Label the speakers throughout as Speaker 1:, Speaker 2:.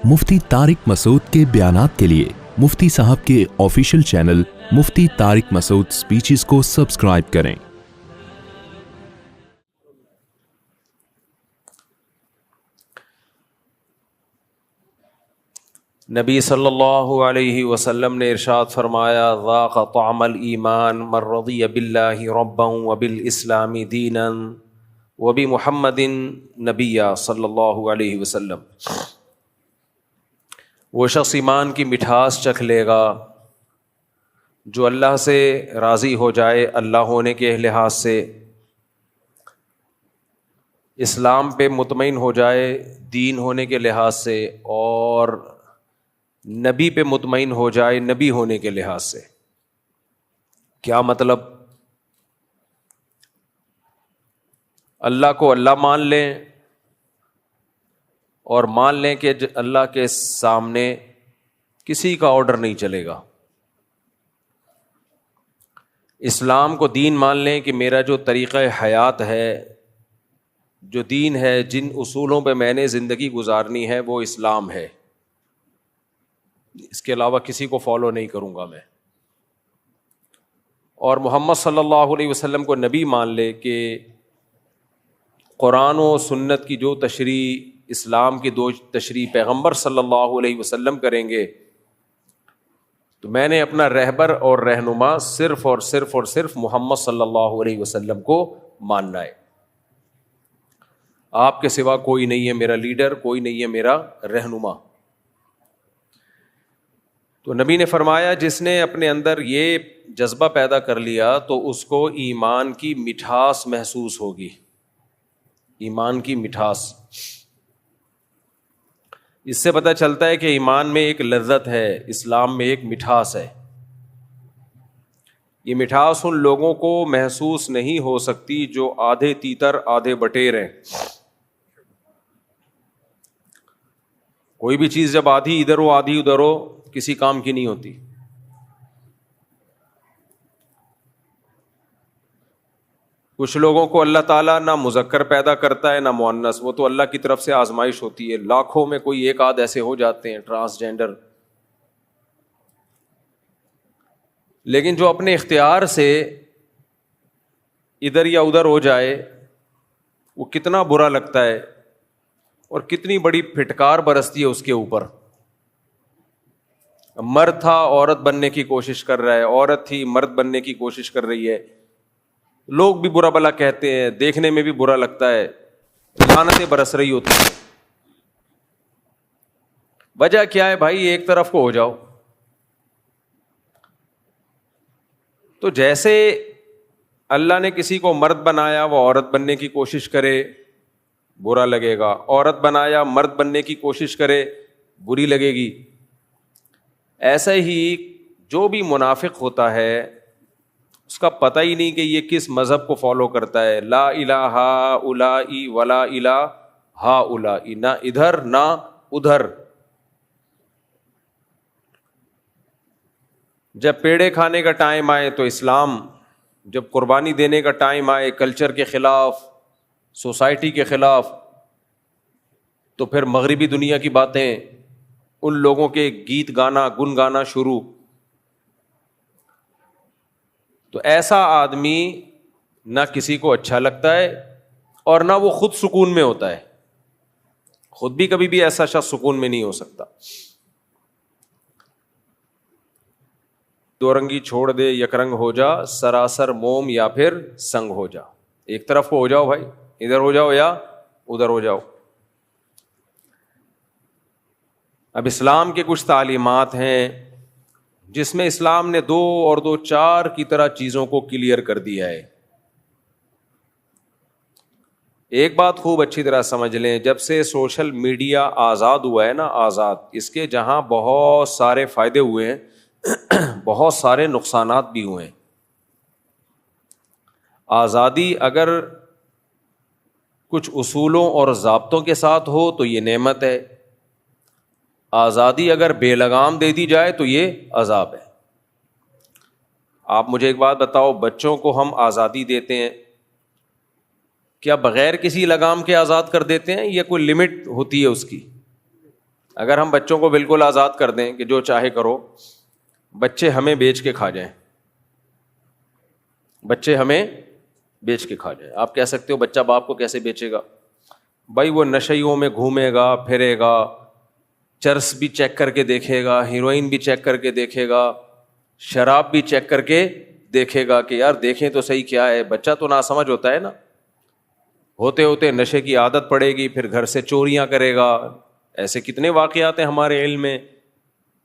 Speaker 1: مفتی طارق مسعود کے بیانات کے لیے مفتی صاحب کے آفیشیل چینل مفتی طارق مسعود سپیچز کو سبسکرائب کریں۔
Speaker 2: نبی صلی اللہ علیہ وسلم نے ارشاد فرمایا، ذاق طعم الایمان من رضی باللہ ربا وبالاسلام دینا وبمحمد نبیا صلی اللہ علیہ وسلم۔ وہ شخص ایمان کی مٹھاس چکھ لے گا جو اللہ سے راضی ہو جائے، اللہ ہونے کے لحاظ سے، اسلام پہ مطمئن ہو جائے دین ہونے کے لحاظ سے، اور نبی پہ مطمئن ہو جائے نبی ہونے کے لحاظ سے۔ کیا مطلب؟ اللہ کو اللہ مان لیں اور مان لیں کہ اللہ کے سامنے کسی کا آرڈر نہیں چلے گا۔ اسلام کو دین مان لیں کہ میرا جو طریقہ حیات ہے، جو دین ہے، جن اصولوں پہ میں نے زندگی گزارنی ہے وہ اسلام ہے، اس کے علاوہ کسی کو فالو نہیں کروں گا میں۔ اور محمد صلی اللہ علیہ وسلم کو نبی مان لے کہ قرآن و سنت کی جو تشریح، اسلام کی دو تشریح پیغمبر صلی اللہ علیہ وسلم کریں گے، تو میں نے اپنا رہبر اور رہنما صرف اور صرف محمد صلی اللہ علیہ وسلم کو ماننا ہے۔ آپ کے سوا کوئی نہیں ہے میرا لیڈر، کوئی نہیں ہے میرا رہنما۔ تو نبی نے فرمایا جس نے اپنے اندر یہ جذبہ پیدا کر لیا تو اس کو ایمان کی مٹھاس محسوس ہوگی۔ ایمان کی مٹھاس، اس سے پتہ چلتا ہے کہ ایمان میں ایک لذت ہے، اسلام میں ایک مٹھاس ہے۔ یہ مٹھاس ان لوگوں کو محسوس نہیں ہو سکتی جو آدھے تیتر آدھے بٹیر ہیں۔ کوئی بھی چیز جب آدھی ادھر ہو آدھی ادھر ہو کسی کام کی نہیں ہوتی۔ کچھ لوگوں کو اللہ تعالیٰ نہ مذکر پیدا کرتا ہے نہ مؤنث، وہ تو اللہ کی طرف سے آزمائش ہوتی ہے، لاکھوں میں کوئی ایک آدھ ایسے ہو جاتے ہیں ٹرانسجینڈر۔ لیکن جو اپنے اختیار سے ادھر یا ادھر ہو جائے وہ کتنا برا لگتا ہے اور کتنی بڑی پھٹکار برستی ہے اس کے اوپر۔ مرد تھا عورت بننے کی کوشش کر رہا ہے، عورت تھی مرد بننے کی کوشش کر رہی ہے، لوگ بھی برا بلا کہتے ہیں، دیکھنے میں بھی برا لگتا ہے، لعنتیں برس رہی ہوتی ہیں۔ وجہ کیا ہے بھائی؟ ایک طرف کو ہو جاؤ۔ تو جیسے اللہ نے کسی کو مرد بنایا وہ عورت بننے کی کوشش کرے برا لگے گا، عورت بنایا مرد بننے کی کوشش کرے بری لگے گی۔ ایسا ہی جو بھی منافق ہوتا ہے اس کا پتہ ہی نہیں کہ یہ کس مذہب کو فالو کرتا ہے۔ لا الہ الائی ولا الہ ہاؤلائی، نہ ادھر نہ ادھر۔ جب پیڑے کھانے کا ٹائم آئے تو اسلام، جب قربانی دینے کا ٹائم آئے کلچر کے خلاف، سوسائٹی کے خلاف، تو پھر مغربی دنیا کی باتیں، ان لوگوں کے گیت گانا گن گانا شروع۔ تو ایسا آدمی نہ کسی کو اچھا لگتا ہے اور نہ وہ خود سکون میں ہوتا ہے، خود بھی کبھی بھی ایسا شخص سکون میں نہیں ہو سکتا۔ دو رنگی چھوڑ دے یک رنگ ہو جا، سراسر موم یا پھر سنگ ہو جا۔ ایک طرف کو ہو جاؤ بھائی، ادھر ہو جاؤ یا ادھر ہو جاؤ۔ اب اسلام کے کچھ تعلیمات ہیں جس میں اسلام نے 2 اور 2 4 کی طرح چیزوں کو کلیئر کر دیا ہے۔ ایک بات خوب اچھی طرح سمجھ لیں، جب سے سوشل میڈیا آزاد ہوا ہے نا، آزاد، اس کے جہاں بہت سارے فائدے ہوئے ہیں بہت سارے نقصانات بھی ہوئے ہیں۔ آزادی اگر کچھ اصولوں اور ضابطوں کے ساتھ ہو تو یہ نعمت ہے، آزادی اگر بے لگام دے دی جائے تو یہ عذاب ہے۔ آپ مجھے ایک بات بتاؤ، بچوں کو ہم آزادی دیتے ہیں، کیا بغیر کسی لگام کے آزاد کر دیتے ہیں یا کوئی لمٹ ہوتی ہے اس کی؟ اگر ہم بچوں کو بالکل آزاد کر دیں کہ جو چاہے کرو، بچے ہمیں بیچ کے کھا جائیں، بچے ہمیں بیچ کے کھا جائیں. آپ کہہ سکتے ہو بچہ باپ کو کیسے بیچے گا؟ بھائی وہ نشیوں میں گھومے گا پھرے گا، چرس بھی چیک کر کے دیکھے گا، ہیروئن بھی چیک کر کے دیکھے گا، شراب بھی چیک کر کے دیکھے گا کہ یار دیکھیں تو صحیح کیا ہے. بچہ تو ناسمجھ ہوتا ہے نا، ہوتے ہوتے نشے کی عادت پڑے گی، پھر گھر سے چوریاں کرے گا. ایسے کتنے واقعات ہیں ہمارے علم میں،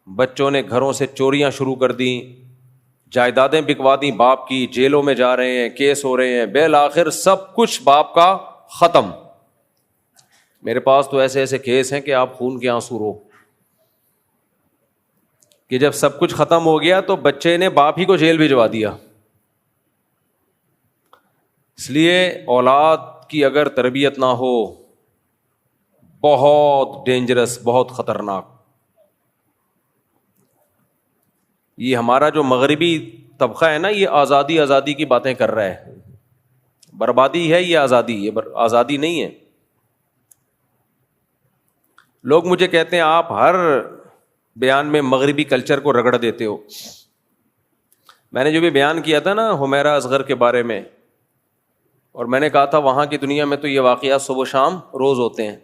Speaker 2: بچوں نے گھروں سے چوریاں شروع کر دیں، جائیدادیں بکوا دیں باپ کی، جیلوں میں جا رہے ہیں، کیس ہو رہے ہیں، بالآخر سب کچھ باپ کا ختم. میرے پاس تو ایسے ایسے کیس ہیں کہ آپ خون کے آنسو رو، کہ جب سب کچھ ختم ہو گیا تو بچے نے باپ ہی کو جیل بھجوا دیا. اس لیے اولاد کی اگر تربیت نہ ہو، بہت ڈینجرس، بہت خطرناک. یہ ہمارا جو مغربی طبقہ ہے نا، یہ آزادی آزادی کی باتیں کر رہا ہے. بربادی ہے یہ آزادی، یہ آزادی نہیں ہے. لوگ مجھے کہتے ہیں آپ ہر بیان میں مغربی کلچر کو رگڑ دیتے ہو. میں نے جو بھی بیان کیا تھا نا حمیرہ اصغر کے بارے میں، اور میں نے کہا تھا وہاں کی دنیا میں تو یہ واقعات صبح و شام روز ہوتے ہیں،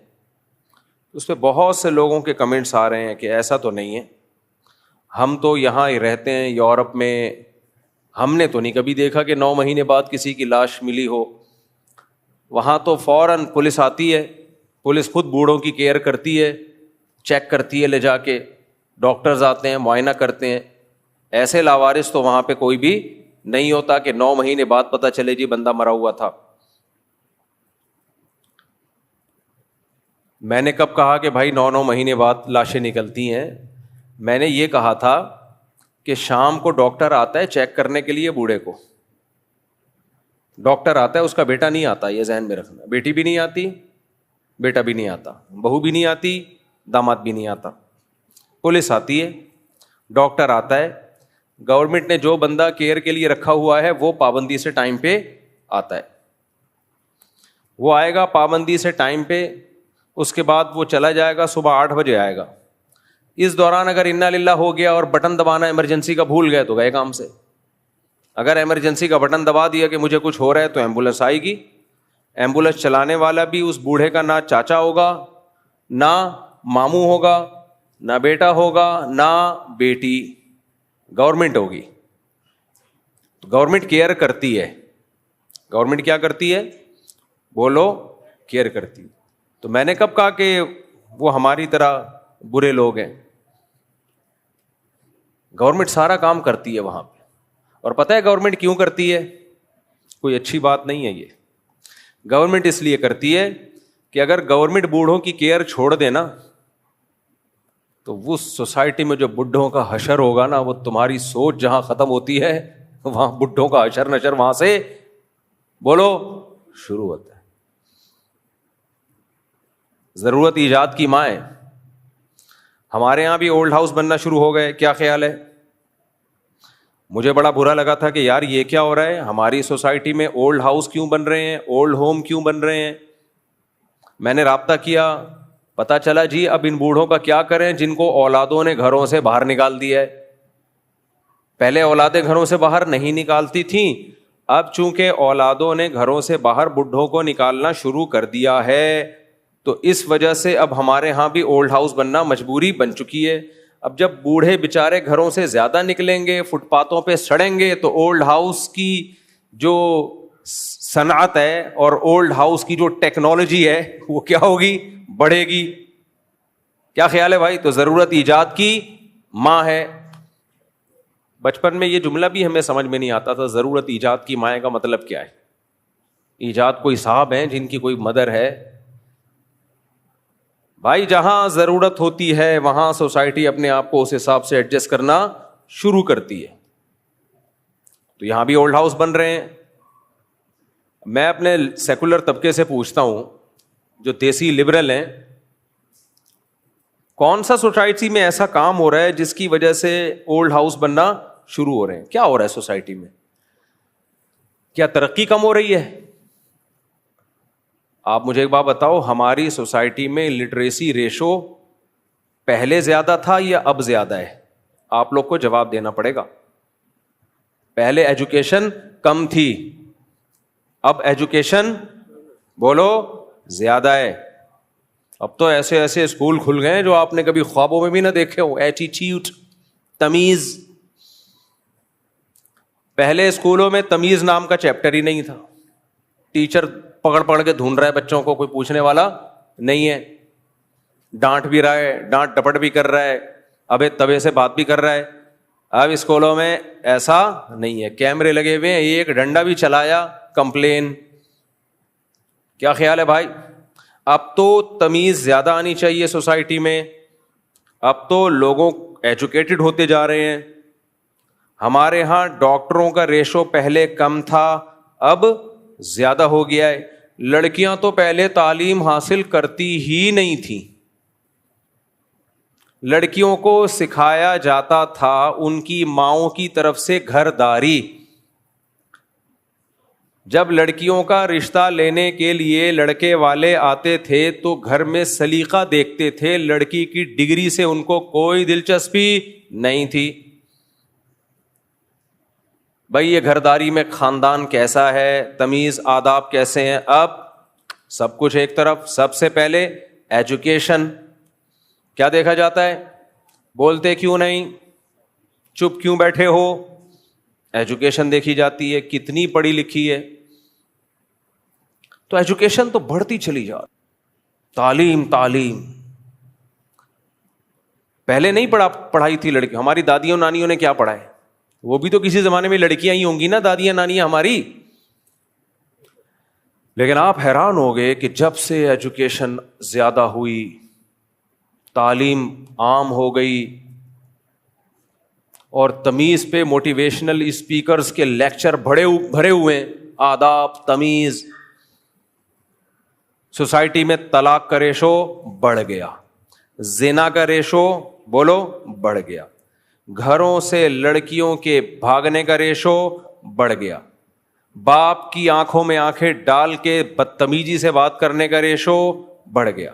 Speaker 2: اس پہ بہت سے لوگوں کے کمنٹس آ رہے ہیں کہ ایسا تو نہیں ہے، ہم تو یہاں ہی رہتے ہیں یورپ میں، ہم نے تو نہیں کبھی دیکھا کہ 9 مہینے بعد کسی کی لاش ملی ہو. وہاں تو فوراً پولیس آتی ہے، پولیس خود بوڑھوں کی کیئر کرتی ہے، چیک کرتی ہے لے جا کے، ڈاکٹرز آتے ہیں معائنہ کرتے ہیں. ایسے لاوارث تو وہاں پہ کوئی بھی نہیں ہوتا کہ 9 مہینے بعد پتہ چلے جی بندہ مرا ہوا تھا. میں نے کب کہا کہ بھائی 9 مہینے بعد لاشیں نکلتی ہیں؟ میں نے یہ کہا تھا کہ شام کو ڈاکٹر آتا ہے چیک کرنے کے لیے بوڑھے کو، ڈاکٹر آتا ہے، اس کا بیٹا نہیں آتا، یہ ذہن میں رکھنا. بیٹی بھی نہیں آتی، بیٹا بھی نہیں آتا، بہو بھی نہیں آتی، داماد بھی نہیں آتا. پولیس آتی ہے، ڈاکٹر آتا ہے، گورنمنٹ نے جو بندہ کیئر کے لیے رکھا ہوا ہے وہ پابندی سے ٹائم پہ آتا ہے. وہ آئے گا پابندی سے ٹائم پہ، اس کے بعد وہ چلا جائے گا، صبح 8 بجے آئے گا. اس دوران اگر انا للہ ہو گیا اور بٹن دبانا ایمرجنسی کا بھول گئے تو گئے کام سے. اگر ایمرجنسی کا بٹن دبا دیا کہ مجھے کچھ ہو رہا ہے تو ایمبولینس آئے گی. ایمبولینس چلانے والا بھی اس بوڑھے کا نہ چاچا ہوگا، نہ ماموں ہوگا، نہ بیٹا ہوگا، نہ بیٹی، گورنمنٹ ہوگی. گورنمنٹ کیئر کرتی ہے. گورنمنٹ کیا کرتی ہے؟ بولو، کیئر کرتی. تو میں نے کب کہا کہ وہ ہماری طرح برے لوگ ہیں؟ گورنمنٹ سارا کام کرتی ہے وہاں پہ. اور پتہ ہے گورنمنٹ کیوں کرتی ہے؟ کوئی اچھی بات نہیں ہے یہ. گورنمنٹ اس لیے کرتی ہے کہ اگر گورنمنٹ بوڑھوں کی کیئر چھوڑ دے نا تو وہ سوسائٹی میں جو بڈھوں کا حشر ہوگا نا، وہ تمہاری سوچ جہاں ختم ہوتی ہے وہاں بڈھوں کا حشر نشر وہاں سے بولو شروع ہوتا ہے. ضرورت ایجاد کی ماں ہے. ہمارے یہاں بھی اولڈ ہاؤس بننا شروع ہو گئے. کیا خیال ہے؟ مجھے بڑا برا لگا تھا کہ یار یہ کیا ہو رہا ہے، ہماری سوسائٹی میں اولڈ ہاؤس کیوں بن رہے ہیں، اولڈ ہوم کیوں بن رہے ہیں. میں نے رابطہ کیا، پتا چلا جی اب ان بوڑھوں کا کیا کریں جن کو اولادوں نے گھروں سے باہر نکال دیا ہے. پہلے اولادیں گھروں سے باہر نہیں نکالتی تھیں، اب چونکہ اولادوں نے گھروں سے باہر بڈھوں کو نکالنا شروع کر دیا ہے تو اس وجہ سے اب ہمارے ہاں بھی اولڈ ہاؤس بننا مجبوری بن چکی ہے. اب جب بوڑھے بےچارے گھروں سے زیادہ نکلیں گے، فٹ پاتھوں پہ سڑیں گے، تو اولڈ ہاؤس کی جو صنعت ہے اور اولڈ ہاؤس کی جو ٹیکنالوجی ہے وہ کیا ہوگی؟ بڑھے گی. کیا خیال ہے بھائی؟ تو ضرورت ایجاد کی ماں ہے. بچپن میں یہ جملہ بھی ہمیں سمجھ میں نہیں آتا تھا، ضرورت ایجاد کی ماں کا مطلب کیا ہے. ایجاد کوئی صاحب ہیں جن کی کوئی مدر ہے. بھائی جہاں ضرورت ہوتی ہے وہاں سوسائٹی اپنے آپ کو اس حساب سے ایڈجسٹ کرنا شروع کرتی ہے. تو یہاں بھی اولڈ ہاؤس بن رہے ہیں. میں اپنے سیکولر طبقے سے پوچھتا ہوں، جو دیسی لبرل ہیں، کون سا سوسائٹی میں ایسا کام ہو رہا ہے جس کی وجہ سے اولڈ ہاؤس بننا شروع ہو رہے ہیں؟ کیا ہو رہا ہے سوسائٹی میں؟ کیا ترقی کم ہو رہی ہے؟ آپ مجھے ایک بات بتاؤ، ہماری سوسائٹی میں لٹریسی ریشو پہلے زیادہ تھا یا اب زیادہ ہے؟ آپ لوگ کو جواب دینا پڑے گا. پہلے ایجوکیشن کم تھی, اب ایجوکیشن بولو زیادہ ہے. اب تو ایسے ایسے اسکول کھل گئے ہیں جو آپ نے کبھی خوابوں میں بھی نہ دیکھے ہو. ایٹیٹیوڈ, تمیز. پہلے اسکولوں میں تمیز نام کا چیپٹر ہی نہیں تھا. ٹیچر پکڑ پکڑ کے ڈھونڈ رہا ہے بچوں کو, کوئی پوچھنے والا نہیں ہے. ڈانٹ بھی رہا ہے, ڈانٹ ڈپٹ بھی کر رہا ہے, ابے تبے سے بات بھی کر رہا ہے. اب اسکولوں میں ایسا نہیں ہے, کیمرے لگے ہوئے ہیں, ایک ڈنڈا بھی چلایا کمپلین. کیا خیال ہے بھائی؟ اب تو تمیز زیادہ آنی چاہیے سوسائٹی میں. اب تو لوگوں ایجوکیٹڈ ہوتے جا رہے ہیں. ہمارے ہاں ڈاکٹروں کا ریشو پہلے کم تھا, اب زیادہ ہو گیا ہے. لڑکیاں تو پہلے تعلیم حاصل کرتی ہی نہیں تھیں. لڑکیوں کو سکھایا جاتا تھا ان کی ماؤں کی طرف سے گھرداری. جب لڑکیوں کا رشتہ لینے کے لیے لڑکے والے آتے تھے تو گھر میں سلیقہ دیکھتے تھے, لڑکی کی ڈگری سے ان کو کوئی دلچسپی نہیں تھی. بھائی یہ گھرداری میں خاندان کیسا ہے, تمیز آداب کیسے ہیں. اب سب کچھ ایک طرف. سب سے پہلے ایجوکیشن. کیا دیکھا جاتا ہے؟ بولتے کیوں نہیں, چپ کیوں بیٹھے ہو. ایجوکیشن دیکھی جاتی ہے, کتنی پڑھی لکھی ہے. تو ایجوکیشن تو بڑھتی چلی جا رہی. تعلیم تعلیم. پہلے نہیں پڑھائی تھی لڑکی. ہماری دادیوں نانیوں نے کیا پڑھا ہے؟ وہ بھی تو کسی زمانے میں لڑکیاں ہی ہوں گی نا, دادیاں نانیاں ہماری. لیکن آپ حیران ہو گئے کہ جب سے ایجوکیشن زیادہ ہوئی, تعلیم عام ہو گئی, اور تمیز پہ موٹیویشنل اسپیکرز کے لیکچر بھرے ہوئے ہیں. آداب, تمیز. سوسائٹی میں طلاق کا ریشو بڑھ گیا, زنا کا ریشو بولو بڑھ گیا, گھروں سے لڑکیوں کے بھاگنے کا ریشو بڑھ گیا, باپ کی آنکھوں میں آنکھیں ڈال کے بدتمیزی سے بات کرنے کا ریشو بڑھ گیا,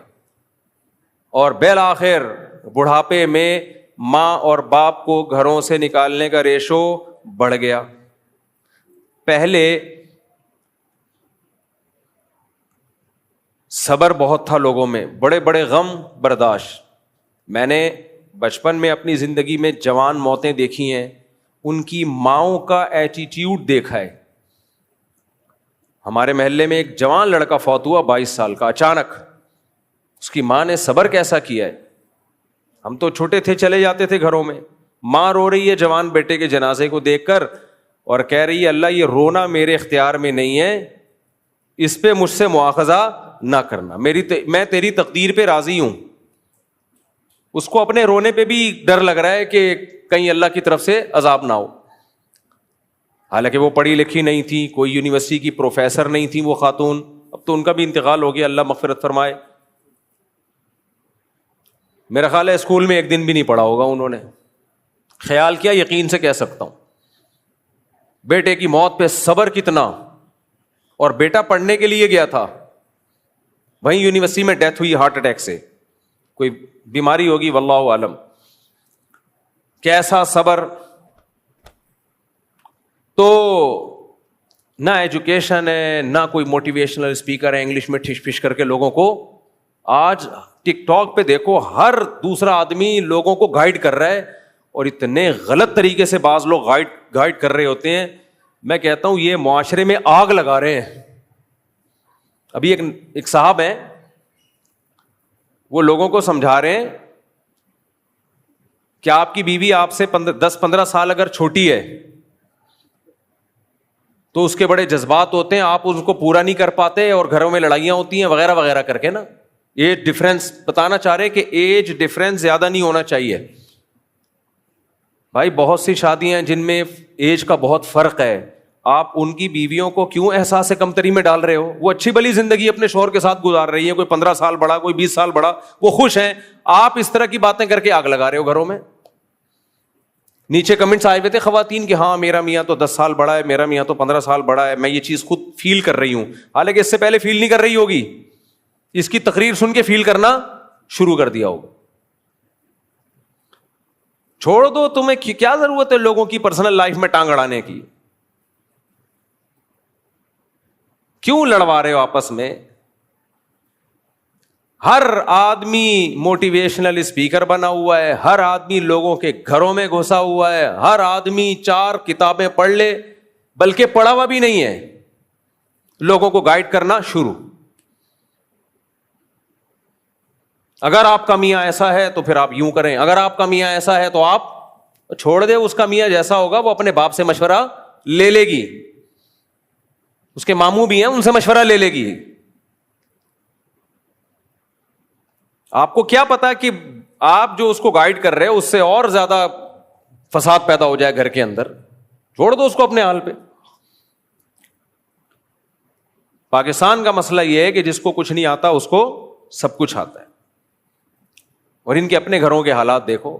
Speaker 2: اور بالآخر بڑھاپے میں ماں اور باپ کو گھروں سے نکالنے کا ریشو بڑھ گیا. پہلے صبر بہت تھا لوگوں میں, بڑے بڑے غم برداشت. میں نے بچپن میں اپنی زندگی میں جوان موتیں دیکھی ہیں, ان کی ماؤں کا ایٹیٹیوڈ دیکھا ہے. ہمارے محلے میں ایک جوان لڑکا فوت ہوا 22 سال کا اچانک. اس کی ماں نے صبر کیسا کیا ہے. ہم تو چھوٹے تھے, چلے جاتے تھے گھروں میں, ماں رو رہی ہے جوان بیٹے کے جنازے کو دیکھ کر, اور کہہ رہی ہے اللہ یہ رونا میرے اختیار میں نہیں ہے, اس پہ مجھ سے مواخذہ نہ کرنا, میں تیری تقدیر پہ راضی ہوں. اس کو اپنے رونے پہ بھی ڈر لگ رہا ہے کہ کہیں اللہ کی طرف سے عذاب نہ ہو. حالانکہ وہ پڑھی لکھی نہیں تھی, کوئی یونیورسٹی کی پروفیسر نہیں تھی وہ خاتون. اب تو ان کا بھی انتقال ہو گیا, اللہ مغفرت فرمائے. میرا خیال ہے اسکول میں ایک دن بھی نہیں پڑھا ہوگا انہوں نے. خیال کیا, یقین سے کہہ سکتا ہوں. بیٹے کی موت پہ صبر کتنا, اور بیٹا پڑھنے کے لیے گیا تھا, وہیں یونیورسٹی میں ڈیتھ ہوئی ہارٹ اٹیک سے, کوئی بیماری ہوگی واللہ عالم. کیسا صبر. تو نہ ایجوکیشن ہے, نہ کوئی موٹیویشنل اسپیکر ہے انگلش میں ٹھش پھش کر کے لوگوں کو. آج ٹک ٹاک پہ دیکھو, ہر دوسرا آدمی لوگوں کو گائیڈ کر رہا ہے, اور اتنے غلط طریقے سے بعض لوگ گائیڈ کر رہے ہوتے ہیں. میں کہتا ہوں یہ معاشرے میں آگ لگا رہے ہیں. ابھی ایک صاحب ہیں, وہ لوگوں کو سمجھا رہے ہیں کہ آپ کی بیوی آپ سے 10-15 سال اگر چھوٹی ہے تو اس کے بڑے جذبات ہوتے ہیں, آپ اس کو پورا نہیں کر پاتے, اور گھروں میں لڑائیاں ہوتی ہیں وغیرہ وغیرہ کر کے نا. ایج ڈفرینس بتانا چاہ رہے کہ ایج ڈفرینس زیادہ نہیں ہونا چاہیے. بھائی بہت سی شادیاں ہیں جن میں ایج کا بہت فرق ہے, آپ ان کی بیویوں کو کیوں احساس کمتری میں ڈال رہے ہو؟ وہ اچھی بلی زندگی اپنے شوہر کے ساتھ گزار رہی ہیں, کوئی 15 سال بڑا, کوئی 20 سال بڑا, وہ خوش ہیں. آپ اس طرح کی باتیں کر کے آگ لگا رہے ہو گھروں میں. نیچے کمنٹس آئے ہوئے تھے خواتین کہ ہاں میرا میاں تو 10 سال بڑا ہے, میرا میاں تو 15 سال بڑا ہے, میں یہ چیز خود فیل کر رہی ہوں. حالانکہ اس سے پہلے فیل نہیں کر رہی ہوگی, اس کی تقریر سن کے فیل کرنا شروع کر دیا ہوگا. چھوڑ دو, تمہیں کیا ضرورت ہے لوگوں کی پرسنل لائف میں ٹانگ اڑانے کی؟ کیوں لڑوا رہے ہو آپس میں؟ ہر آدمی موٹیویشنل اسپیکر بنا ہوا ہے, ہر آدمی لوگوں کے گھروں میں گھسا ہوا ہے, ہر آدمی 4 کتابیں پڑھ لے, بلکہ پڑھا ہوا بھی نہیں ہے, لوگوں کو گائیڈ کرنا شروع. اگر آپ کا میاں ایسا ہے تو پھر آپ یوں کریں, اگر آپ کا میاں ایسا ہے تو آپ چھوڑ دیں, اس کا میاں جیسا ہوگا وہ اپنے باپ سے مشورہ لے لے گی, اس کے ماموں بھی ہیں ان سے مشورہ لے لے گی. آپ کو کیا پتا کہ آپ جو اس کو گائیڈ کر رہے ہیں اس سے اور زیادہ فساد پیدا ہو جائے گھر کے اندر. چھوڑ دو اس کو اپنے حال پہ. پاکستان کا مسئلہ یہ ہے کہ جس کو کچھ نہیں آتا اس کو سب کچھ آتا ہے. اور ان کے اپنے گھروں کے حالات دیکھو,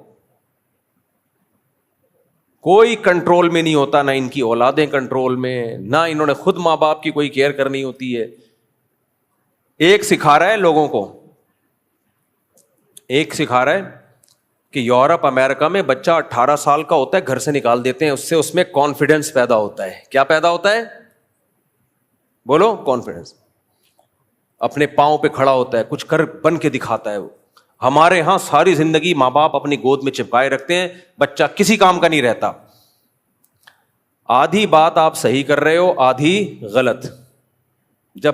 Speaker 2: کوئی کنٹرول میں نہیں ہوتا, نہ ان کی اولادیں کنٹرول میں, نہ انہوں نے خود ماں باپ کی کوئی کیئر کرنی ہوتی ہے. ایک سکھا رہا ہے لوگوں کو, ایک سکھا رہا ہے کہ یورپ امریکہ میں بچہ 18 سال کا ہوتا ہے گھر سے نکال دیتے ہیں, اس میں کانفیڈنس پیدا ہوتا ہے. کیا پیدا ہوتا ہے؟ بولو. کانفیڈنس. اپنے پاؤں پہ کھڑا ہوتا ہے, کچھ کر بن کے دکھاتا ہے. وہ ہمارے ہاں ساری زندگی ماں باپ اپنی گود میں چپکائے رکھتے ہیں, بچہ کسی کام کا نہیں رہتا. آدھی بات آپ صحیح کر رہے ہو, آدھی غلط. جب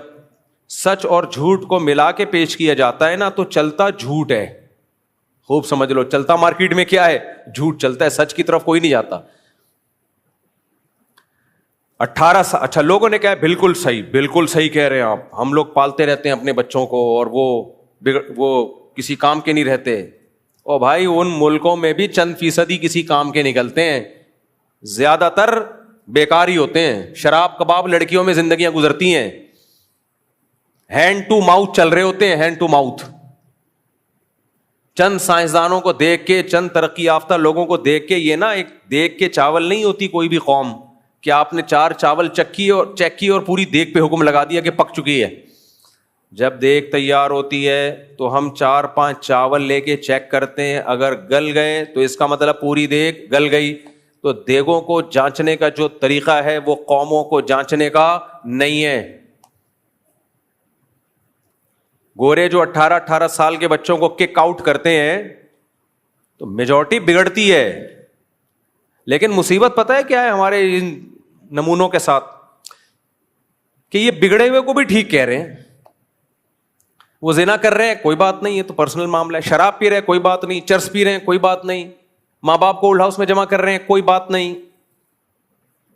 Speaker 2: سچ اور جھوٹ کو ملا کے پیش کیا جاتا ہے نا تو چلتا جھوٹ ہے. خوب سمجھ لو, چلتا مارکیٹ میں کیا ہے؟ جھوٹ چلتا ہے, سچ کی طرف کوئی نہیں جاتا. 18 سال, اچھا لوگوں نے کہا بالکل صحیح, بالکل صحیح کہہ رہے ہیں آپ, ہم لوگ پالتے رہتے ہیں اپنے بچوں کو اور وہ کسی کام کے نہیں رہتے. او بھائی, ان ملکوں میں بھی چند فیصدی کسی کام کے نکلتے ہیں, زیادہ تر بیکار ہی ہوتے ہیں. شراب کباب لڑکیوں میں زندگیاں گزرتی ہیں, ہینڈ ٹو ماؤتھ چل رہے ہوتے ہیں, ہینڈ ٹو ماؤتھ. چند سائنسدانوں کو دیکھ کے, چند ترقی یافتہ لوگوں کو دیکھ کے, یہ نا ایک دیکھ کے چاول نہیں ہوتی کوئی بھی قوم کہ آپ نے 4 چاول چیک کی اور پوری دیکھ پہ حکم لگا دیا کہ پک چکی ہے. جب دیکھ تیار ہوتی ہے تو ہم 4-5 چاول لے کے چیک کرتے ہیں, اگر گل گئے تو اس کا مطلب پوری دیکھ گل گئی. تو دیگوں کو جانچنے کا جو طریقہ ہے وہ قوموں کو جانچنے کا نہیں ہے. گورے جو 18 سال کے بچوں کو کک آؤٹ کرتے ہیں تو میجورٹی بگڑتی ہے. لیکن مصیبت پتہ ہے کیا ہے ہمارے ان نمونوں کے ساتھ؟ کہ یہ بگڑے ہوئے کو بھی ٹھیک کہہ رہے ہیں. وہ زنا کر رہے ہیں کوئی بات نہیں, ہے تو پرسنل معاملہ ہے. شراب پی رہے ہیں کوئی بات نہیں, چرس پی رہے ہیں کوئی بات نہیں, ماں باپ کو اولڈ ہاؤس میں جمع کر رہے ہیں کوئی بات نہیں,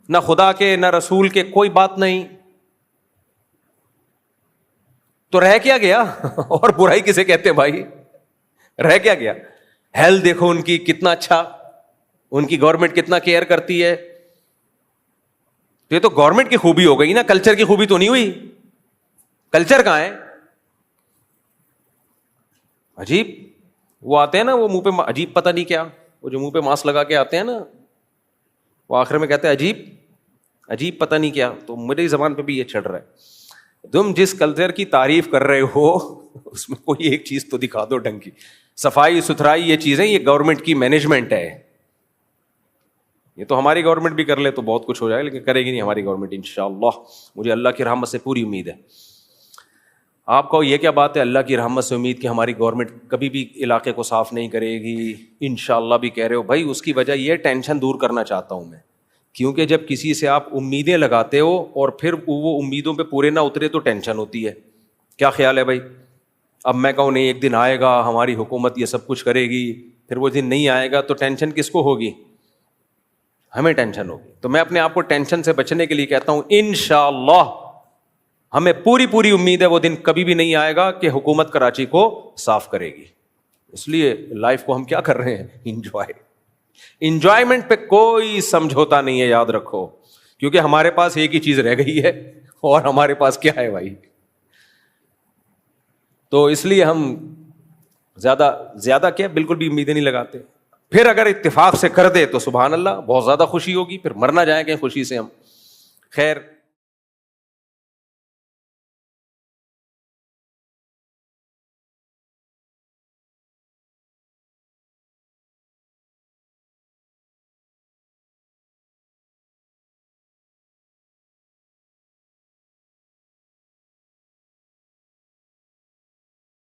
Speaker 2: نہ خدا کے نہ رسول کے کوئی بات نہیں. تو رہ کیا گیا؟ اور برائی کسے کہتے ہیں بھائی؟ رہ کیا گیا؟ ہیلتھ دیکھو ان کی کتنا اچھا, ان کی گورنمنٹ کتنا کیئر کرتی ہے. تو یہ تو گورنمنٹ کی خوبی ہو گئی نا, کلچر کی خوبی تو نہیں ہوئی. کلچر کہاں ہے؟ عجیب وہ آتے ہیں نا, وہ منہ پہ عجیب پتہ نہیں کیا, وہ جو منہ پہ ماسک لگا کے آتے ہیں نا, وہ آخر میں کہتے ہیں عجیب پتہ نہیں کیا. تو میری زبان پہ بھی یہ چڑھ رہا ہے. تم جس کلچر کی تعریف کر رہے ہو اس میں کوئی ایک چیز تو دکھا دو ڈھنگ کی. صفائی ستھرائی یہ چیزیں یہ گورنمنٹ کی مینجمنٹ ہے. یہ تو ہماری گورنمنٹ بھی کر لے تو بہت کچھ ہو جائے, لیکن کرے گی نہیں ہماری گورنمنٹ انشاءاللہ. مجھے اللہ کی رحمت سے پوری امید ہے. آپ کو یہ کیا بات ہے اللہ کی رحمت سے امید کہ ہماری گورنمنٹ کبھی بھی علاقے کو صاف نہیں کرے گی؟ انشاءاللہ بھی کہہ رہے ہو بھائی. اس کی وجہ یہ ٹینشن دور کرنا چاہتا ہوں میں, کیونکہ جب کسی سے آپ امیدیں لگاتے ہو اور پھر وہ امیدوں پہ پورے نہ اترے تو ٹینشن ہوتی ہے. کیا خیال ہے بھائی؟ اب میں کہوں نہیں ایک دن آئے گا ہماری حکومت یہ سب کچھ کرے گی, پھر وہ دن نہیں آئے گا تو ٹینشن کس کو ہوگی؟ ہمیں ٹینشن ہوگی. تو میں اپنے آپ کو ٹینشن سے بچنے کے لیے کہتا ہوں انشاءاللہ ہمیں پوری امید ہے وہ دن کبھی بھی نہیں آئے گا کہ حکومت کراچی کو صاف کرے گی. اس لیے لائف کو ہم کیا کر رہے ہیں؟ انجوائمنٹ پہ کوئی سمجھوتا نہیں ہے, یاد رکھو, کیونکہ ہمارے پاس ایک ہی چیز رہ گئی ہے, اور ہمارے پاس کیا ہے بھائی؟ تو اس لیے ہم زیادہ کیا بالکل بھی امیدیں نہیں لگاتے. پھر اگر اتفاق سے کر دے تو سبحان اللہ بہت زیادہ خوشی ہوگی, پھر مرنا جائیں گے خوشی سے ہم. خیر